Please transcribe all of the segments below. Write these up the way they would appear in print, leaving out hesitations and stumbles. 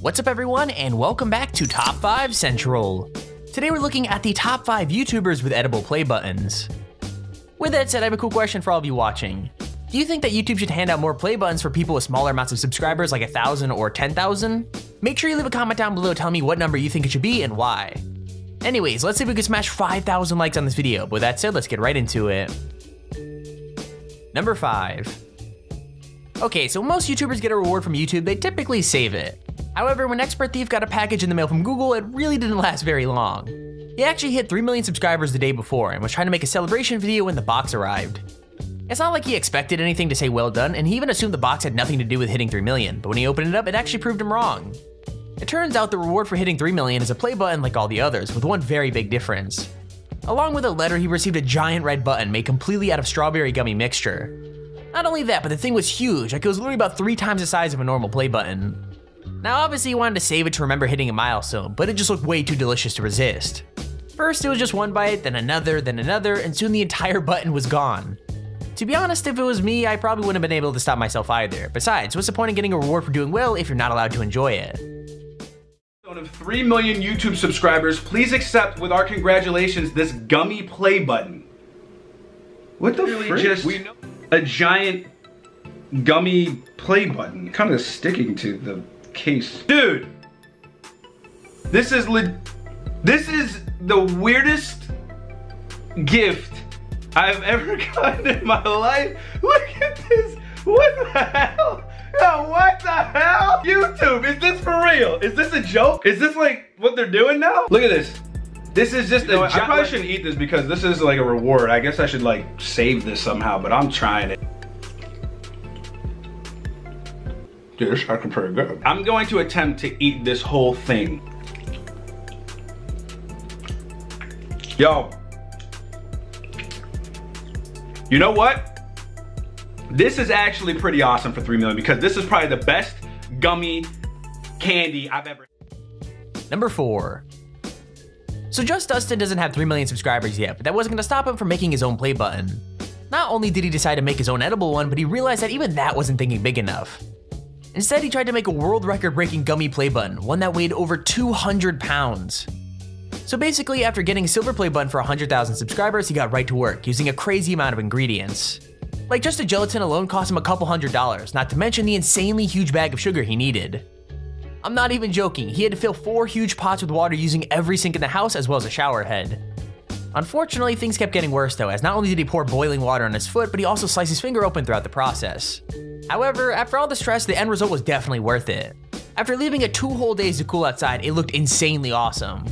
What's up everyone, and welcome back to Top 5 Central. Today we're looking at the top 5 YouTubers with edible play buttons. With that said, I have a cool question for all of you watching. Do you think that YouTube should hand out more play buttons for people with smaller amounts of subscribers like 1,000 or 10,000? Make sure you leave a comment down below telling me what number you think it should be and why. Anyways, let's see if we can smash 5,000 likes on this video. With that said, let's get right into it. Number 5. Okay, so when most YouTubers get a reward from YouTube, they typically save it. However, when Expert Thief got a package in the mail from Google, it really didn't last very long. He actually hit 3 million subscribers the day before and was trying to make a celebration video when the box arrived. It's not like he expected anything to say well done, and he even assumed the box had nothing to do with hitting 3 million, but when he opened it up, it actually proved him wrong. It turns out the reward for hitting 3 million is a play button like all the others, with one very big difference. Along with a letter, he received a giant red button made completely out of strawberry gummy mixture. Not only that, but the thing was huge, like it was literally about 3 times the size of a normal play button. Now obviously he wanted to save it to remember hitting a milestone, but it just looked way too delicious to resist. First it was just one bite, then another, and soon the entire button was gone. To be honest, if it was me, I probably wouldn't have been able to stop myself either. Besides, what's the point of getting a reward for doing well if you're not allowed to enjoy it? Of 3 million YouTube subscribers, please accept with our congratulations this gummy play button. What the frick? Just a giant gummy play button. Kind of sticking to the case. Dude, this is the weirdest gift I've ever gotten in my life. Look at this. What the hell? Yo, what the hell? YouTube, is this for real? Is this a joke? Is this like what they're doing now? Look at this. This is just I probably shouldn't eat this because this is like a reward. I guess I should like save this somehow, but I'm trying it. Dude, this is actually pretty good. I'm going to attempt to eat this whole thing. Yo. You know what? This is actually pretty awesome for 3 million because this is probably the best gummy candy I've ever. Number 4. So just Dustin doesn't have 3 million subscribers yet, but that wasn't gonna stop him from making his own play button. Not only did he decide to make his own edible one, but he realized that even that wasn't thinking big enough. Instead, he tried to make a world record-breaking gummy play button, one that weighed over 200 pounds. So basically, after getting a silver play button for 100,000 subscribers, he got right to work, using a crazy amount of ingredients. Like just a gelatin alone cost him a couple $100s, not to mention the insanely huge bag of sugar he needed. I'm not even joking, he had to fill 4 huge pots with water using every sink in the house as well as a shower head. Unfortunately, things kept getting worse though, as not only did he pour boiling water on his foot, but he also sliced his finger open throughout the process. However, after all the stress, the end result was definitely worth it. After leaving it 2 whole days to cool outside, it looked insanely awesome.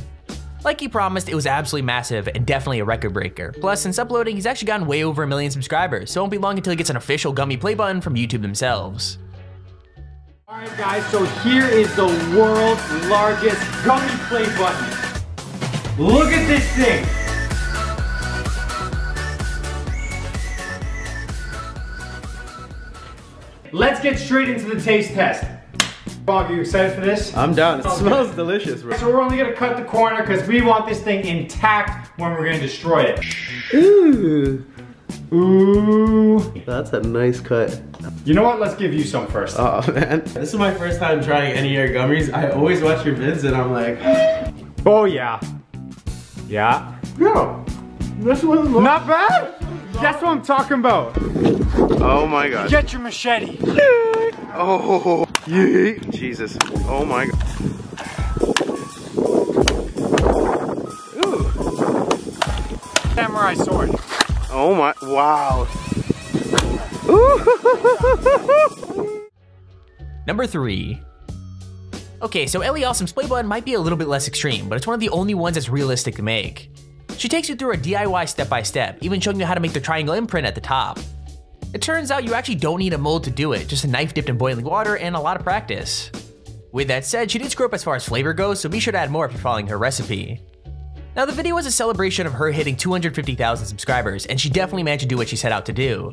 Like he promised, it was absolutely massive and definitely a record breaker. Plus, since uploading, he's actually gotten way over 1 million subscribers, so it won't be long until he gets an official gummy play button from YouTube themselves. Alright guys, so here is the world's largest gummy play button. Look at this thing! Let's get straight into the taste test. Bob, are you excited for this? I'm down. It smells delicious, bro. So we're only gonna cut the corner because we want this thing intact when we're gonna destroy it. Ooh. Ooh. That's a nice cut. You know what? Let's give you some first. Oh man. This is my first time trying any of your gummies. I always watch your vids and I'm like, oh yeah. Yeah. no. This one's not bad? That's what I'm talking about. Oh my god. Get your machete. Oh, yeah. Jesus. Oh my god. Ooh. Samurai sword. Oh my, wow. Number 3. Okay, so Ellie Awesome's play button might be a little bit less extreme, but it's one of the only ones that's realistic to make. She takes you through a DIY step-by-step, even showing you how to make the triangle imprint at the top. It turns out you actually don't need a mold to do it, just a knife dipped in boiling water and a lot of practice. With that said, she did screw up as far as flavor goes, so be sure to add more if you're following her recipe. Now the video was a celebration of her hitting 250,000 subscribers, and she definitely managed to do what she set out to do.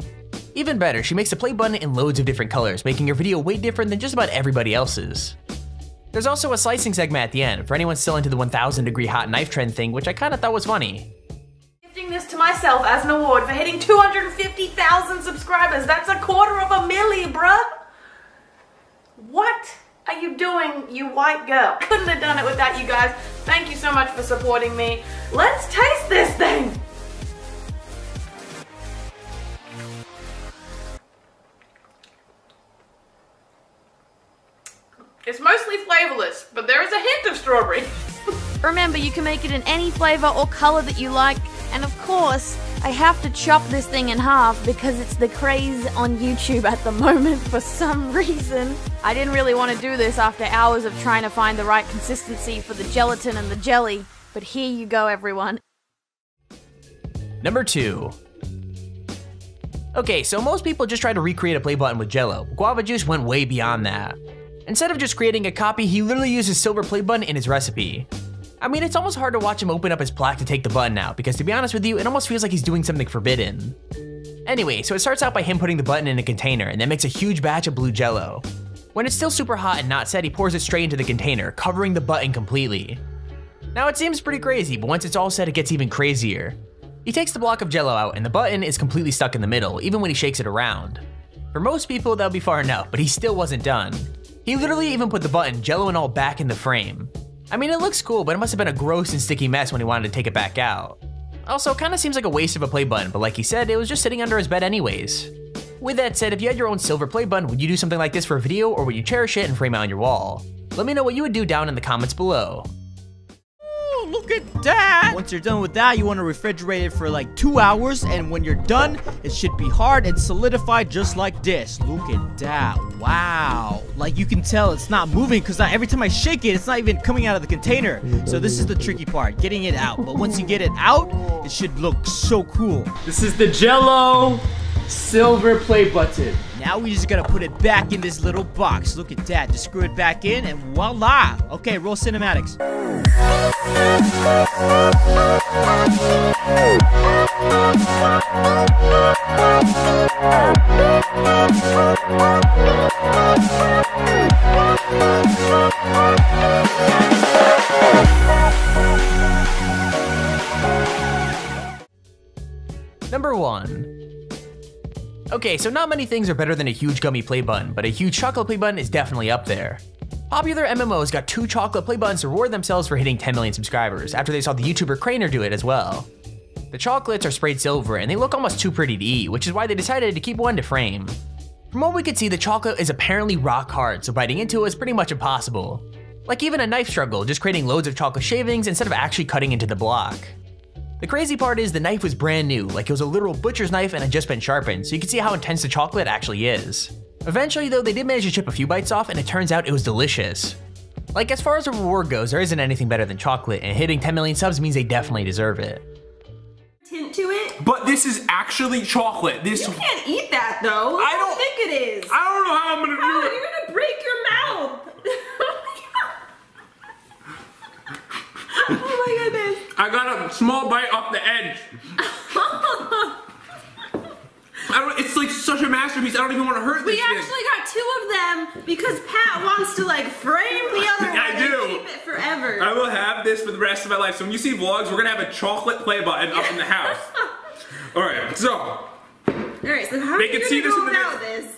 Even better, she makes the play button in loads of different colors, making her video way different than just about everybody else's. There's also a slicing segment at the end, for anyone still into the 1,000-degree hot knife trend thing, which I kinda thought was funny. Gifting this to myself as an award for hitting 250,000 subscribers. That's $250,000, bruh. What are you doing, you white girl? Couldn't have done it without you guys. Thank you so much for supporting me. Let's taste this thing. It's mostly flavorless, but there is a hint of strawberry. Remember, you can make it in any flavor or color that you like, and of course, I have to chop this thing in half because it's the craze on YouTube at the moment for some reason. I didn't really want to do this after hours of trying to find the right consistency for the gelatin and the jelly, but here you go, everyone. Number 2. Okay, so most people just try to recreate a play button with Jello. Guava Juice went way beyond that. Instead of just creating a copy, he literally used his silver play button in his recipe. I mean, it's almost hard to watch him open up his plaque to take the button out, because to be honest with you, it almost feels like he's doing something forbidden. Anyway, so it starts out by him putting the button in a container and then makes a huge batch of blue Jello. When it's still super hot and not set, he pours it straight into the container, covering the button completely. Now it seems pretty crazy, but once it's all set, it gets even crazier. He takes the block of Jello out and the button is completely stuck in the middle, even when he shakes it around. For most people, that'll be far enough, but he still wasn't done. He literally even put the button, Jello and all, back in the frame. I mean, it looks cool, but it must have been a gross and sticky mess when he wanted to take it back out. Also, kinda seems like a waste of a play button, but like he said, it was just sitting under his bed anyways. With that said, if you had your own silver play button, would you do something like this for a video, or would you cherish it and frame it on your wall? Let me know what you would do down in the comments below. Look at that! Once you're done with that, you want to refrigerate it for like 2 hours, and when you're done, it should be hard and solidified just like this. Look at that. Wow. Like you can tell it's not moving because every time I shake it, it's not even coming out of the container. So this is the tricky part, getting it out. But once you get it out, it should look so cool. This is the Jello silver play button. Now we just gotta put it back in this little box. Look at that. Just screw it back in and voila. Okay, roll cinematics. Number 1. Okay, so not many things are better than a huge gummy play button, but a huge chocolate play button is definitely up there. Popular MMOs got 2 chocolate play buttons to reward themselves for hitting 10 million subscribers, after they saw the YouTuber Craner do it as well. The chocolates are sprayed silver and they look almost too pretty to eat, which is why they decided to keep one to frame. From what we could see, the chocolate is apparently rock hard, so biting into it is pretty much impossible. Like even a knife struggle, just creating loads of chocolate shavings instead of actually cutting into the block. The crazy part is the knife was brand new, like it was a literal butcher's knife and had just been sharpened, so you can see how intense the chocolate actually is. Eventually though, they did manage to chip a few bites off and it turns out it was delicious. Like as far as the reward goes, there isn't anything better than chocolate, and hitting 10 million subs means they definitely deserve it. Tint to it. But this is actually chocolate. This You can't eat that though. I don't think it is. I don't know how I'm gonna do Oh, it. you're gonna break your mouth. Oh my goodness. I got a small bite off the edge. It's like such a masterpiece. I don't even want to hurt this We thing. actually got 2 of them because Pat wants to like frame the other one I do. and keep it forever. I will have this for the rest of my life. So when you see vlogs, we're gonna have a chocolate play button up in the house. All right, so. All right, so how are They you can see gonna this go in the about video. this?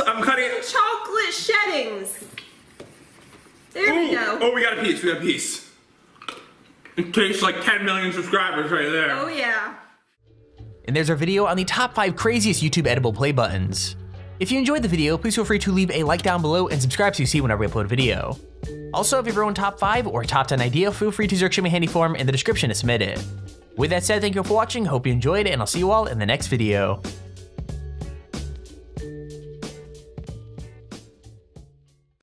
I'm cutting it. Chocolate sheddings. There we go. Oh, we got a piece. We got a piece. It tastes like 10 million subscribers right there. Oh yeah. And there's our video on the top 5 craziest YouTube edible play buttons. If you enjoyed the video, please feel free to leave a like down below and subscribe so you see whenever we upload a video. Also, if you have your own top 5 or top 10 idea, feel free to use our Extremely Handy form in the description to submit it. With that said, thank you all for watching, hope you enjoyed, and I'll see you all in the next video.